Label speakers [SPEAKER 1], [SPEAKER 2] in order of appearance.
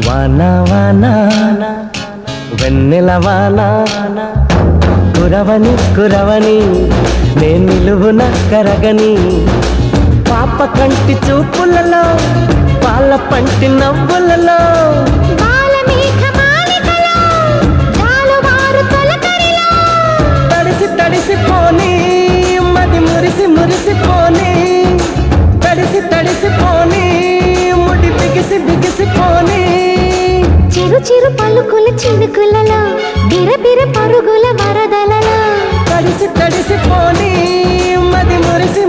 [SPEAKER 1] వానా వానా వెన్నెల వానా కురవని కురవని నే నిలువున కరగని పాప కంటి చూపులలో పాల పంటి నవ్వులలో తడిసి తడిసిపోని మది మురిసి మురిసిపోని తడిసి తడిసిపోని ముడి బిగిసి బిగిసిపోని
[SPEAKER 2] చిరు చిరు పలుకుల చినుకులలో బిరబిర పరుగుల వరదలలో
[SPEAKER 1] తడిసి తడిసిపోని మది మురిసి